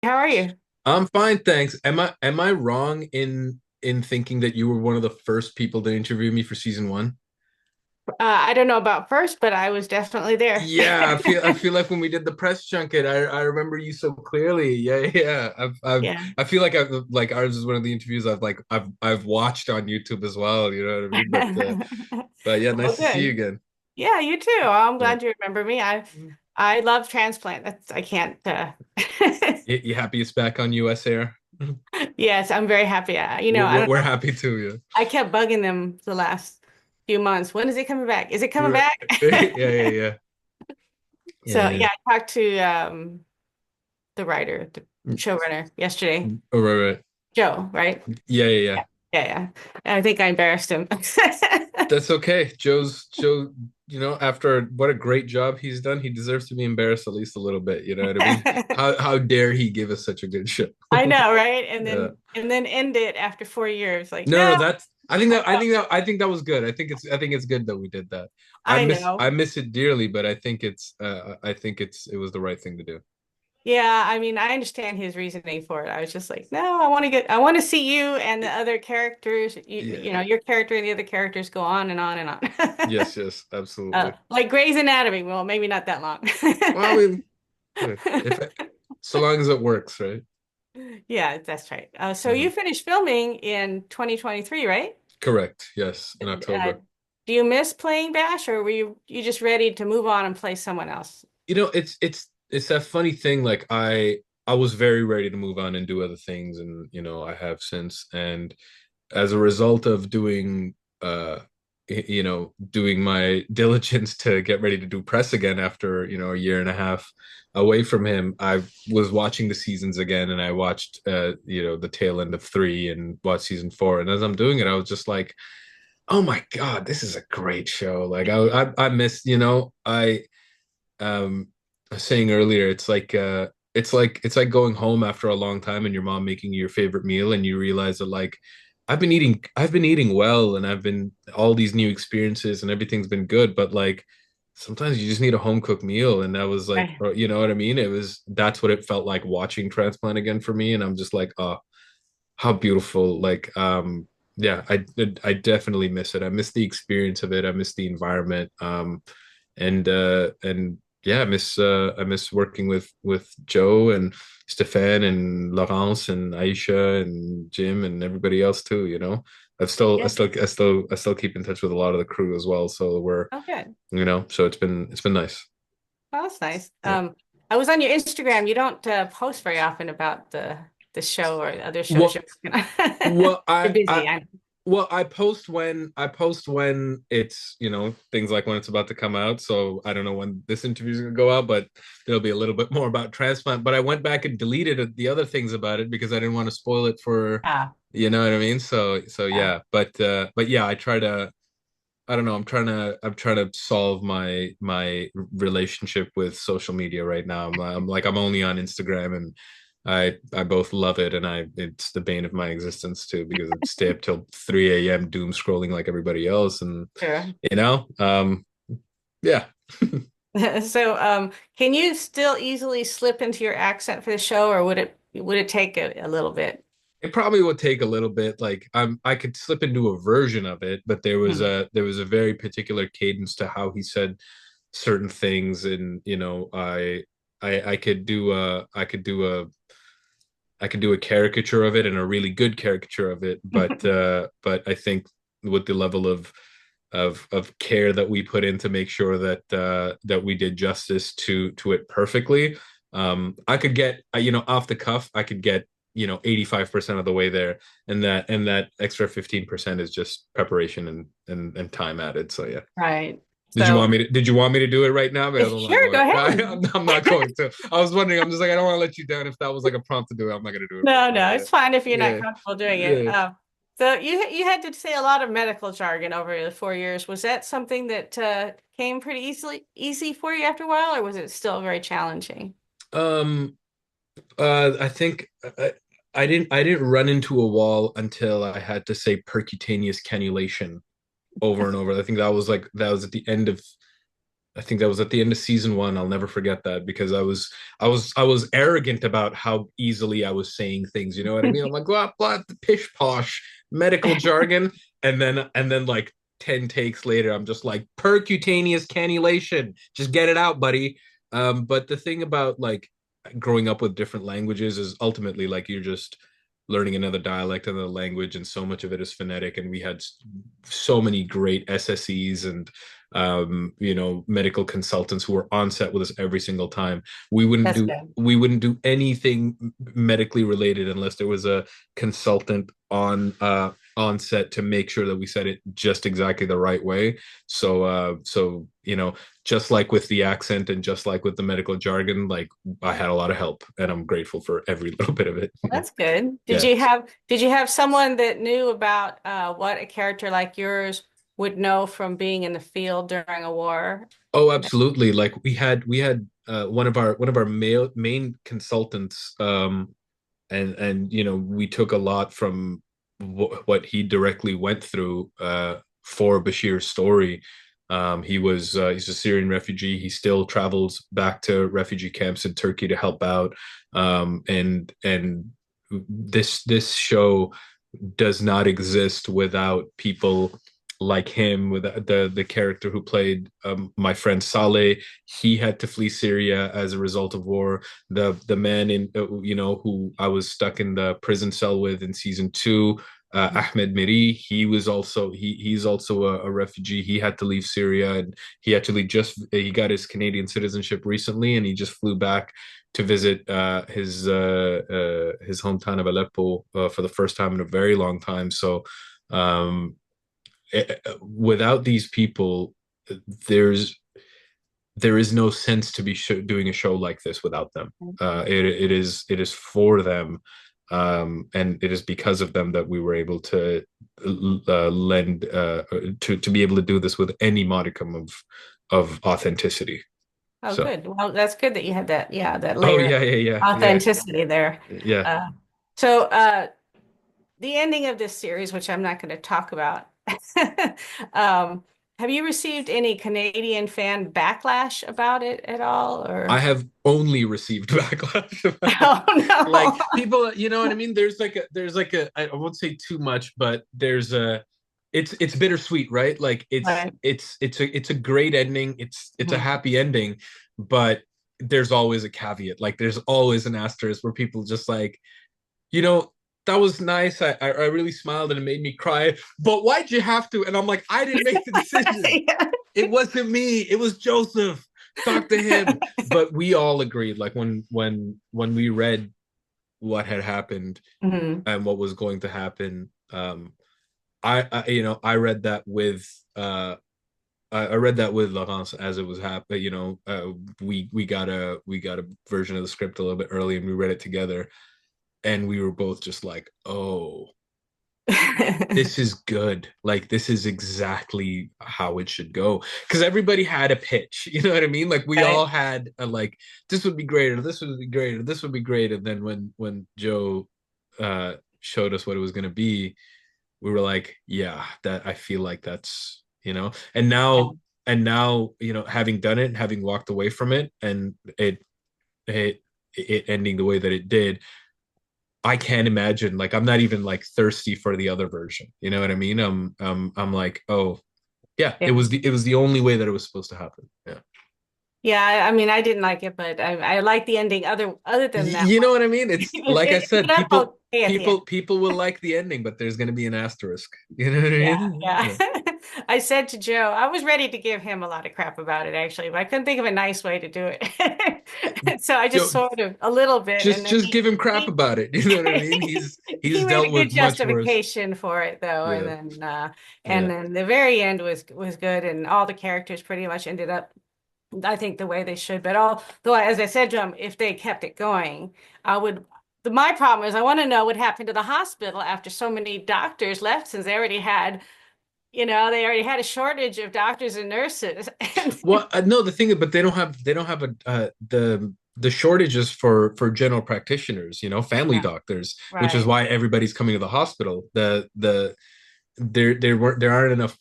How are you? I'm fine, thanks. Am I wrong in thinking that you were one of the first people to interview me for season one? I don't know about first, but I was definitely there. Yeah, I feel like when we did the press junket, I remember you so clearly. Yeah, yeah. Yeah. I feel like I've like ours is one of the interviews I've watched on YouTube as well. You know what I mean? But yeah, Well, nice to see you good. again. Yeah, you too. I'm Yeah. glad you remember me. I love Transplant. That's I can't You happy it's back on US air? Yes, I'm very happy. We're, I we're, don't we're know. happy too. Yeah. I kept bugging them the last few months. When is it coming back? Is it coming Right. back? Yeah, yeah, yeah. Yeah, So yeah. yeah, I talked to the writer, the showrunner yesterday. Oh, right, right. Joe, right? Yeah, yeah, yeah. Yeah, yeah, yeah. I think I embarrassed him. That's okay. Joe, after what a great job he's done, he deserves to be embarrassed at least a little bit. You know what I mean? How dare he give us such a good show? I know, right? And Yeah. then end it after 4 years. Like, No, no, no, that's I think that was good. I think it's good that we did that. I know. I miss it dearly, but I think it was the right thing to do. Yeah, I mean, I understand his reasoning for it. I was just like, no, I want to see you and the other characters, Yeah. your character and the other characters go on and on and on. Yes, yes, absolutely. Like Grey's Anatomy. Well, maybe not that long. Well, I mean, if so long as it works, right? Yeah, that's right. So Mhm. you finished filming in 2023, right? Correct. Yes, in Uh, October. do you miss playing Bash, or were you just ready to move on and play someone else? It's that funny thing. Like I was very ready to move on and do other things, and I have since. And as a result of doing my diligence to get ready to do press again after a year and a half away from him, I was watching the seasons again, and I watched the tail end of three and watched season four. And as I'm doing it, I was just like, oh my God, this is a great show. Like I miss, um I was saying earlier, it's like going home after a long time and your mom making your favorite meal, and you realize that, like, I've been eating well, and I've been all these new experiences and everything's been good, but like sometimes you just need a home cooked meal. And that was like, Right. you know what I mean? That's what it felt like watching Transplant again for me. And I'm just like, oh, how beautiful. Like, yeah, I definitely miss it. I miss the experience of it. I miss the environment. And yeah, I miss working with Joe and Stefan and Laurence and Aisha and Jim and everybody else too. I've still I Yeah. still I still I still keep in touch with a lot of the crew as well. So Oh, good. so it's been nice. Well, that's nice. Yeah. I was on your Instagram. You don't post very often about the show or other shows Well, you're working on. well, You're busy. I post when it's things like when it's about to come out. So I don't know when this interview is gonna go out, but there'll be a little bit more about Transplant. But I went back and deleted the other things about it because I didn't want to spoil it for, Ah, you know what I mean. So yeah. yeah, but yeah, I try to. I don't know. I'm trying to solve my relationship with social media right now. I'm only on Instagram, and I both love it, and it's the bane of my existence too, because I stay up till 3 a.m. doom scrolling like everybody else. And Sure. you know yeah. So, can you still easily slip into your accent for the show, or would it take a little bit? It probably would take a little bit. Like, I could slip into a version of it, but Hmm. there was a very particular cadence to how he said certain things. And I could do a caricature of it, and a really good caricature of it. But I think with the level of care that we put in to make sure that we did justice to it perfectly, I could get, off the cuff, I could get 85% of the way there, and that extra 15% is just preparation and time added. So yeah. Right. Did you want So, me to did you want me to do it right now? Maybe I'm not sure, go going. ahead. I'm not going to. I was wondering. I'm just like, I don't want to let you down. If that was like a prompt to do it, I'm not going to do it right No, no, now. it's fine if you're not Yeah, comfortable doing it. yeah, So you had to say a lot of medical jargon over the 4 years. Was that something that came pretty easy for you after a while, or was it still very challenging? yeah. I think I didn't run into a wall until I had to say percutaneous cannulation over and over. I think that was at the end of I think that was at the end of season one. I'll never forget that because I was arrogant about how easily I was saying things. You know what I mean? I'm like, blah blah, the pish posh medical jargon, and then like 10 takes later, I'm just like percutaneous cannulation. Just get it out, buddy. But the thing about like growing up with different languages is ultimately like you're just learning another dialect, another language, and so much of it is phonetic. And we had so many great SSEs and medical consultants who were on set with us every single time. We wouldn't That's do good. we wouldn't do anything medically related unless there was a consultant on set to make sure that we said it just exactly the right way. So just like with the accent and just like with the medical jargon, like I had a lot of help, and I'm grateful for every little bit of it. Well, that's good. Did Yeah. you have someone that knew about what a character like yours would know from being in the field during a war? Oh, absolutely. Like we had one of our main consultants, and we took a lot from what he directly went through for Bashir's story. He's a Syrian refugee. He still travels back to refugee camps in Turkey to help out. And this show does not exist without people like him, with the character who played my friend Saleh. He had to flee Syria as a result of war. The man in who I was stuck in the prison cell with in season two, Ahmed Miri. He's also a refugee. He had to leave Syria, and he actually just he got his Canadian citizenship recently, and he just flew back to visit his hometown of Aleppo for the first time in a very long time. So um, without these people, there's there is no sense to be doing a show like this without them. It is for them, and it is because of them that we were able to lend to be able to do this with any modicum of authenticity. Oh, So, good. Well, that's good that you had that, yeah, that oh layer of yeah, yeah, yeah, authenticity there. yeah, Uh, so the ending of this series, which I'm not going to talk about, um, have you received any Canadian fan backlash about it at all? I Or have only received backlash about it. oh Like no. people, you know what I mean? There's like a I won't say too much, but it's bittersweet, right? Like it's Right. it's it's a great ending. It's a Mhm. happy ending, but there's always a caveat. Like there's always an asterisk where people just like, you know, that was nice. I really smiled and it made me cry. But why'd you have to? And I'm like, I didn't make the decision. It wasn't me. It was Joseph. Talk to him. But we all agreed. Like when we read what had happened Mhm. and what was going to happen, I read that with I read that with Laurence as it was happening. We got a version of the script a little bit early, and we read it together, and we were both just like, oh, this is good. Like this is exactly how it should go. Because everybody had a pitch. You know what I mean? Like we all Right. had a like, this would be great, or this would be great, or this would be great. And then when Joe showed us what it was gonna be, we were like, yeah, that I feel like that's, and Yeah. now, having done it, having walked away from it, and it it ending the way that it did, I can't imagine. Like, I'm not even like thirsty for the other version. You know what I mean? I'm like, oh yeah, it Yeah. was the only way that it was supposed to happen. Yeah. Yeah, I mean, I didn't like it, but I like the ending. Other than that You one, know what I mean? It's like I it said, ended up people okay at the end. people will like the ending, but there's going to be an asterisk. You know what I Yeah, mean? yeah. Yeah. I said to Joe, I was ready to give him a lot of crap about it actually, but I couldn't think of a nice way to do it. So I just Joe, sort of a little bit, and then just he give him crap he about it. You know what I mean? He's he made a dealt good with much worse. justification for it though, and Yeah. then Yeah. the very end was good, and all the characters pretty much ended up, I think, the way they should. But although, as I said to him, if they kept it going, I would. My problem is I want to know what happened to the hospital after so many doctors left, since they already had a shortage of doctors and nurses. Well, no, the thing is, but they don't have the shortages for general practitioners, family Yeah, doctors, which is right. why everybody's coming to the hospital. There aren't enough,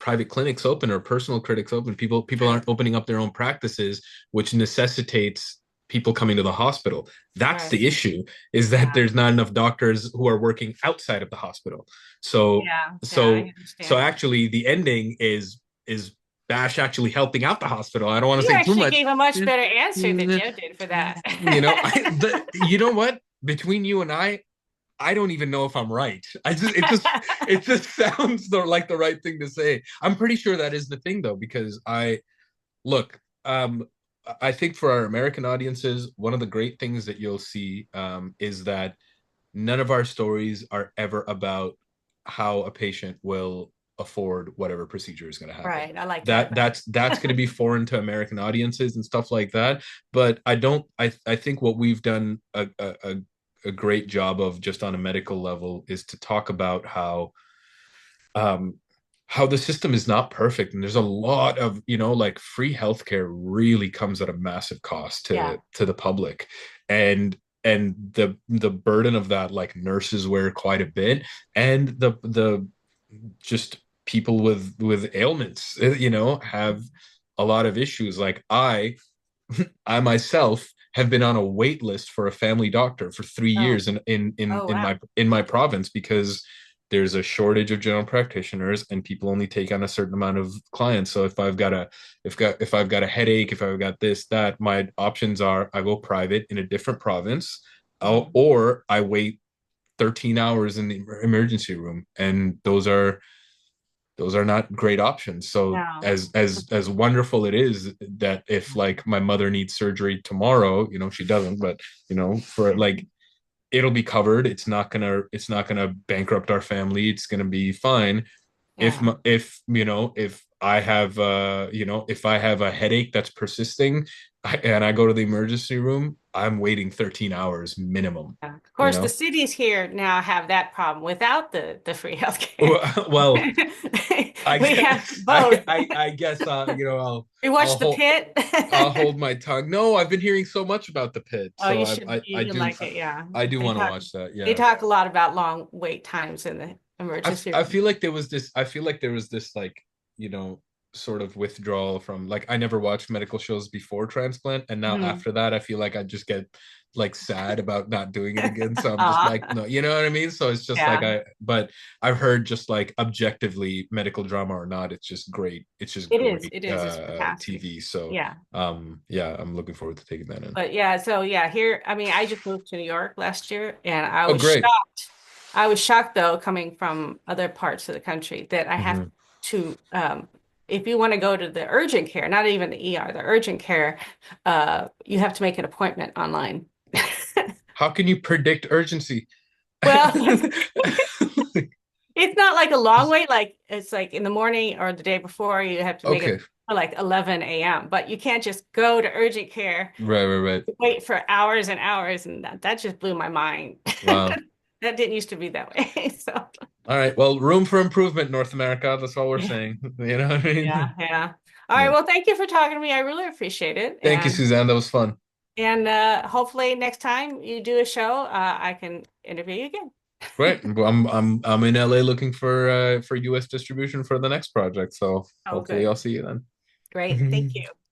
private clinics open or personal clinics open. People Right. aren't opening up their own practices, which necessitates people coming to the hospital. That's Right. the issue, is that Yeah. there's not enough doctors who are working outside of the hospital. So Yeah. Yeah. I so understand. actually the ending is Bash actually helping out the hospital. I don't want to You say too actually much. gave a much better answer than Joe did for that. You know what? Between you and I don't even know if I'm right. It just sounds like the right thing to say. I'm pretty sure that is the thing though, because I look, I think for our American audiences, one of the great things that you'll see is that none of our stories are ever about how a patient will afford whatever procedure is going to happen. Right. I like that That about that's going to be foreign to American audiences and stuff like that. But I don't. I think what we've done a great job of just on a medical level is to talk about um how the system is not perfect, and there's a lot of, like, free healthcare really comes at a massive cost yeah. to the public, and the burden of that, like, nurses wear quite a bit, and the just people with ailments, have a lot of issues. Like, I myself have been on a wait list for a family doctor for 3 years Oh. in Oh in wow. my province, because there's a shortage of general practitioners and people only take on a certain amount of clients. So if I've got a headache, if I've got this, that, my options are I go private in a different province, Mhm. or I wait 13 hours in the emergency room, and those are not great options. So No. as wonderful it is that if, like, my mother needs surgery tomorrow, she doesn't, but for, like, it'll be covered. It's not gonna bankrupt our family. It's gonna be fine. Yeah. If I have if I have a headache that's persisting, and I go to the emergency room, I'm waiting 13 hours minimum, Yeah. Of you course, the know. cities here now have that problem without the free healthcare. Well, I We have guess both. I guess We I'll watched The hold Pit. I'll hold my tongue. No, I've been hearing so much about the pit, Oh, so you like it, yeah. I do They want to talk watch that. they Yeah. talk a lot about long wait times in the emergency I room. feel like there was this, like, you know sort of withdrawal from, like, I never watched medical shows before Transplant, and now Mhm. after that I feel like I just get, like, sad about not doing it again, so I'm just like, Uh, no, you know what I mean. So it's just like, yeah, but I've heard, just like, objectively, medical drama or not, it's just great. It's just it is. great It is. It's fantastic. TV. So Yeah. yeah, I'm looking forward to taking that in. But yeah, so yeah, here, I mean, I just moved to New York last year and I Oh, was great. shocked. I was shocked though, coming from other parts of the country, that I have Hmm. to, if you want to go to the urgent care, not even the ER, the urgent care, you have to make an appointment online. How can you predict urgency? Well, it's not like a long wait, like it's like in the morning or the day before, you have to make it Okay. for like 11 a.m. But you can't just go to urgent care, Right, right, right. wait for hours and hours, and that just blew my mind. Wow. That didn't used to be that way. So All right. Well, room for improvement, North America. That's all we're yeah, saying. You know what I yeah, mean? yeah. All right, Yeah. well, thank you for talking to me. I really appreciate it. Thank you, Suzanne. That was fun. And hopefully next time you do a show, I can interview you again. Great. Well, I'm in LA looking for US distribution for the next project. So Oh, hopefully good. I'll see you Great. Thank then. you.